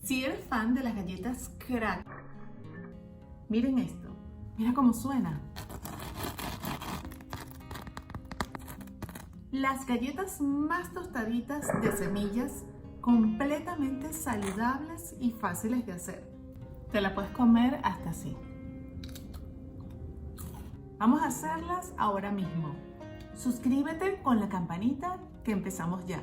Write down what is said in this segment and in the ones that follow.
Si eres fan de las galletas Cracker, miren esto, mira cómo suena. Las galletas más tostaditas de semillas, completamente saludables y fáciles de hacer. Te la puedes comer hasta así. Vamos a hacerlas ahora mismo. Suscríbete con la campanita que empezamos ya.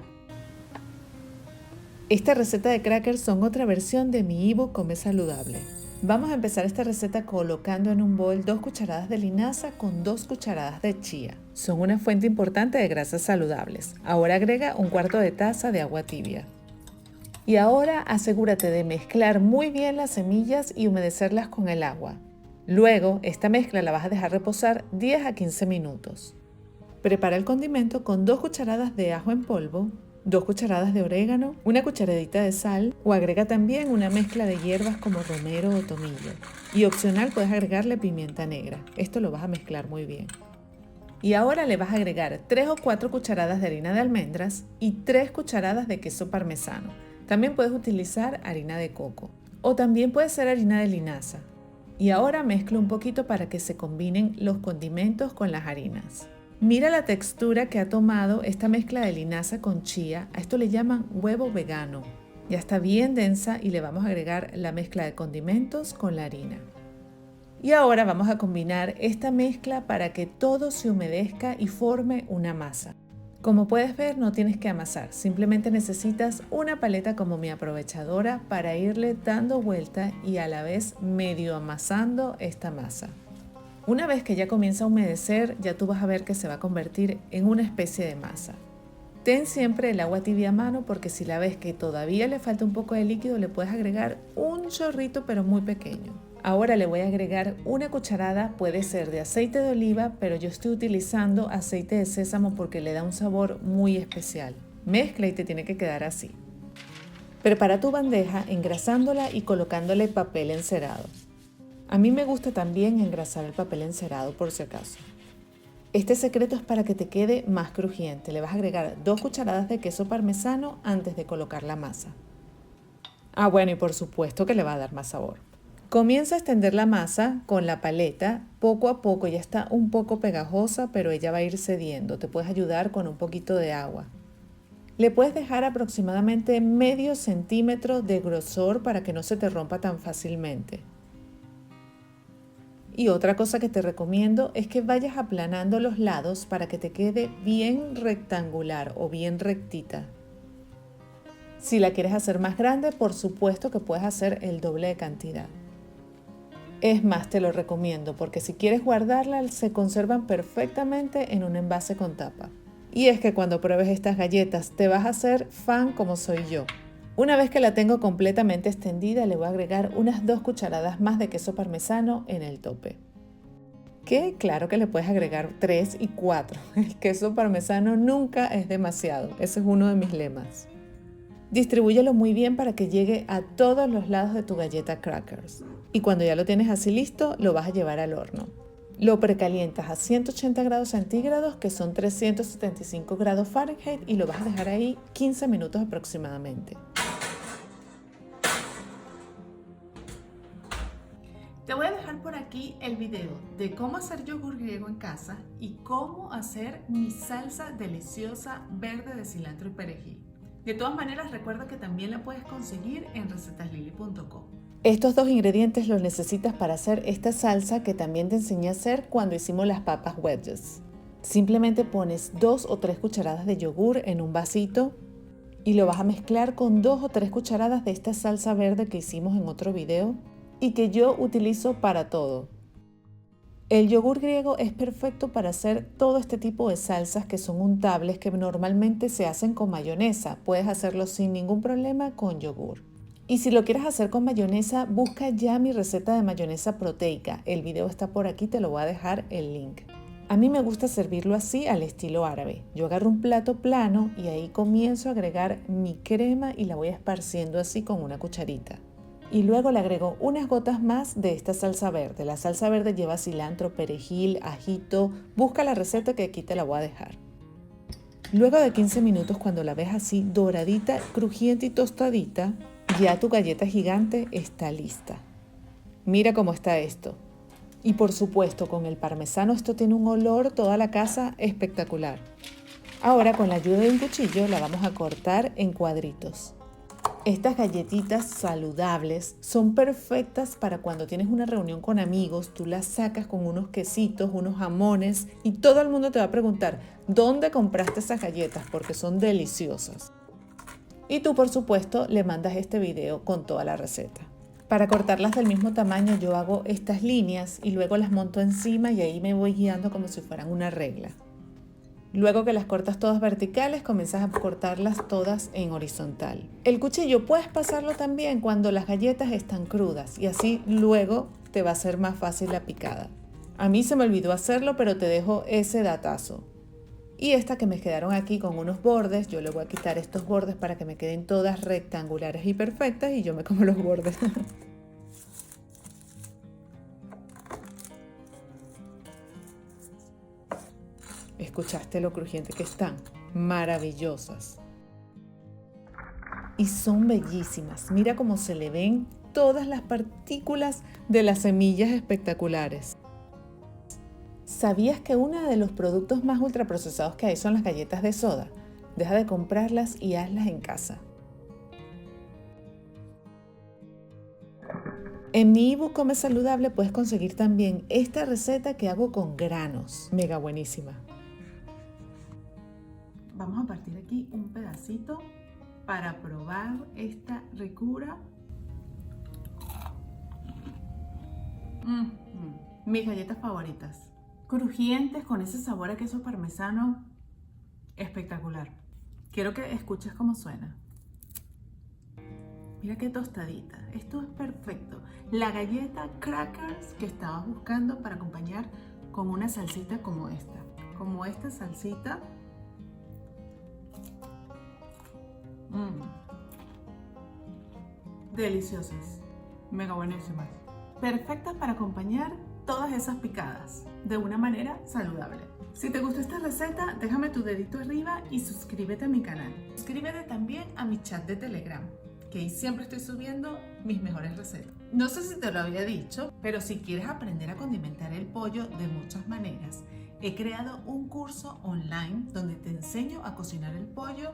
Esta receta de crackers son otra versión de mi ebook Come Saludable. Vamos a empezar esta receta colocando en un bol 2 cucharadas de linaza con 2 cucharadas de chía. Son una fuente importante de grasas saludables. Ahora agrega 1/4 de taza de agua tibia. Y ahora asegúrate de mezclar muy bien las semillas y humedecerlas con el agua. Luego, esta mezcla la vas a dejar reposar 10 a 15 minutos. Prepara el condimento con 2 cucharadas de ajo en polvo, 2 cucharadas de orégano, 1 cucharadita de sal o agrega también una mezcla de hierbas como romero o tomillo. Y opcional puedes agregarle pimienta negra. Esto lo vas a mezclar muy bien. Y ahora le vas a agregar 3 o 4 cucharadas de harina de almendras y 3 cucharadas de queso parmesano. También puedes utilizar harina de coco o también puede ser harina de linaza. Y ahora mezcla un poquito para que se combinen los condimentos con las harinas. Mira la textura que ha tomado esta mezcla de linaza con chía. A esto le llaman huevo vegano. Ya está bien densa y le vamos a agregar la mezcla de condimentos con la harina. Y ahora vamos a combinar esta mezcla para que todo se humedezca y forme una masa. Como puedes ver, no tienes que amasar, simplemente necesitas una paleta como mi aprovechadora para irle dando vuelta y a la vez medio amasando esta masa. Una vez que ya comienza a humedecer, ya tú vas a ver que se va a convertir en una especie de masa. Ten siempre el agua tibia a mano porque si la ves que todavía le falta un poco de líquido, le puedes agregar un chorrito pero muy pequeño. Ahora le voy a agregar 1 cucharada, puede ser de aceite de oliva, pero yo estoy utilizando aceite de sésamo porque le da un sabor muy especial. Mezcla y te tiene que quedar así. Prepara tu bandeja engrasándola y colocándole papel encerado. A mí me gusta también engrasar el papel encerado por si acaso. Este secreto es para que te quede más crujiente. Le vas a agregar 2 cucharadas de queso parmesano antes de colocar la masa. Bueno, y por supuesto que le va a dar más sabor. Comienza a extender la masa con la paleta. Poco a poco ya está un poco pegajosa, pero ella va a ir cediendo. Te puedes ayudar con un poquito de agua. Le puedes dejar aproximadamente medio centímetro de grosor para que no se te rompa tan fácilmente. Y otra cosa que te recomiendo es que vayas aplanando los lados para que te quede bien rectangular o bien rectita. Si la quieres hacer más grande, por supuesto que puedes hacer el doble de cantidad. Es más, te lo recomiendo porque si quieres guardarla, se conservan perfectamente en un envase con tapa. Y es que cuando pruebes estas galletas te vas a hacer fan como soy yo. Una vez que la tengo completamente extendida, le voy a agregar unas 2 cucharadas más de queso parmesano en el tope. Que claro que le puedes agregar 3 y 4. El queso parmesano nunca es demasiado. Ese es uno de mis lemas. Distribúyelo muy bien para que llegue a todos los lados de tu galleta crackers. Y cuando ya lo tienes así listo, lo vas a llevar al horno. Lo precalientas a 180 grados centígrados, que son 375 grados Fahrenheit, y lo vas a dejar ahí 15 minutos aproximadamente. Te voy a dejar por aquí el video de cómo hacer yogur griego en casa y cómo hacer mi salsa deliciosa verde de cilantro y perejil. De todas maneras, recuerda que también la puedes conseguir en recetaslily.com. Estos 2 ingredientes los necesitas para hacer esta salsa que también te enseñé a hacer cuando hicimos las papas wedges. Simplemente pones 2 o 3 cucharadas de yogur en un vasito y lo vas a mezclar con 2 o 3 cucharadas de esta salsa verde que hicimos en otro video y que yo utilizo para todo. El yogur griego es perfecto para hacer todo este tipo de salsas que son untables que normalmente se hacen con mayonesa. Puedes hacerlo sin ningún problema con yogur. Y si lo quieres hacer con mayonesa, busca ya mi receta de mayonesa proteica. El video está por aquí, te lo voy a dejar el link. A mí me gusta servirlo así al estilo árabe. Yo agarro un plato plano y ahí comienzo a agregar mi crema y la voy esparciendo así con una cucharita. Y luego le agrego unas gotas más de esta salsa verde. La salsa verde lleva cilantro, perejil, ajito. Busca la receta que aquí te la voy a dejar. Luego de 15 minutos, cuando la ves así doradita, crujiente y tostadita, Ya tu galleta gigante está lista. Mira cómo está esto. Y por supuesto, con el parmesano esto tiene un olor toda la casa espectacular. Ahora con la ayuda de un cuchillo la vamos a cortar en cuadritos. Estas galletitas saludables son perfectas para cuando tienes una reunión con amigos, tú las sacas con unos quesitos, unos jamones y todo el mundo te va a preguntar ¿dónde compraste esas galletas? Porque son deliciosas. Y tú por supuesto le mandas este video con toda la receta. Para cortarlas del mismo tamaño yo hago estas líneas y luego las monto encima y ahí me voy guiando como si fueran una regla. Luego que las cortas todas verticales, comienzas a cortarlas todas en horizontal. El cuchillo puedes pasarlo también cuando las galletas están crudas y así luego te va a ser más fácil la picada. A mí se me olvidó hacerlo, pero te dejo ese datazo. Y estas que me quedaron aquí con unos bordes, yo le voy a quitar estos bordes para que me queden todas rectangulares y perfectas y yo me como los bordes. ¿Escuchaste lo crujiente que están? Maravillosas. Y son bellísimas. Mira cómo se le ven todas las partículas de las semillas espectaculares. ¿Sabías que uno de los productos más ultraprocesados que hay son las galletas de soda? Deja de comprarlas y hazlas en casa. En mi ebook Come Saludable puedes conseguir también esta receta que hago con granos. Mega buenísima. Vamos a partir aquí un pedacito para probar esta ricura. Mis galletas favoritas. Crujientes con ese sabor a queso parmesano espectacular. Quiero que escuches cómo suena. Mira qué tostadita. Esto es perfecto. La galleta crackers que estabas buscando para acompañar con una salsita como esta. Como esta salsita. Deliciosas, mega buenísimas, perfectas para acompañar todas esas picadas de una manera saludable. Si te gustó esta receta, déjame tu dedito arriba y suscríbete a mi canal. Suscríbete también a mi chat de Telegram, que ahí siempre estoy subiendo mis mejores recetas. No sé si te lo había dicho, pero si quieres aprender a condimentar el pollo de muchas maneras, he creado un curso online donde te enseño a cocinar el pollo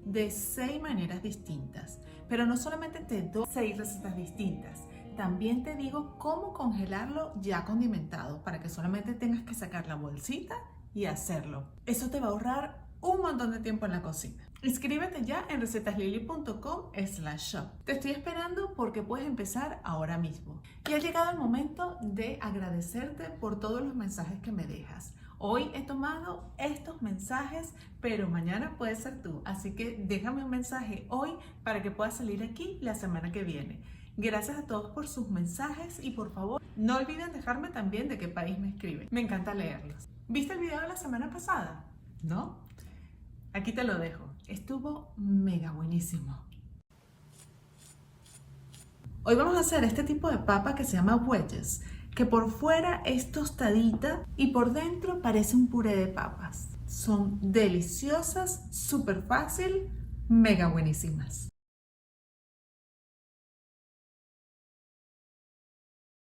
de 6 maneras distintas, pero no solamente te doy 6 recetas distintas, también te digo cómo congelarlo ya condimentado para que solamente tengas que sacar la bolsita y hacerlo. Eso te va a ahorrar un montón de tiempo en la cocina. Inscríbete ya en recetaslily.com/shop. Te estoy esperando porque puedes empezar ahora mismo. Y ha llegado el momento de agradecerte por todos los mensajes que me dejas. Hoy he tomado estos mensajes, pero mañana puede ser tú. Así que déjame un mensaje hoy para que puedas salir aquí la semana que viene. Gracias a todos por sus mensajes y por favor, no olviden dejarme también de qué país me escriben. Me encanta leerlos. ¿Viste el video de la semana pasada? ¿No? Aquí te lo dejo. Estuvo mega buenísimo. Hoy vamos a hacer este tipo de papa que se llama wedges, que por fuera es tostadita y por dentro parece un puré de papas. Son deliciosas, súper fácil, mega buenísimas.